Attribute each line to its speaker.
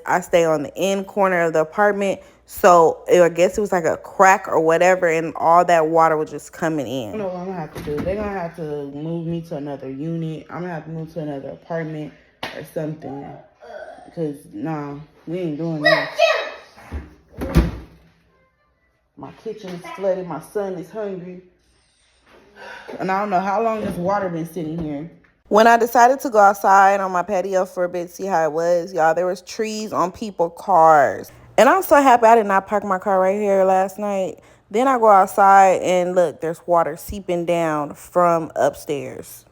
Speaker 1: I stay on the end corner of the apartment. So I guess it was like a crack or whatever, and all that water was just coming in. I don't know what I'm gonna have to do. They're gonna have to move me to another unit. I'm gonna have to move to another apartment or something. Because, nah, we ain't doing that. My kitchen is flooded. My son is hungry. And I don't know how long this water been sitting here. When I decided to go outside on my patio for a bit, see how it was, y'all, there was trees on people's cars. And I'm so happy I did not park my car right here last night. Then I go outside and look, there's water seeping down from upstairs.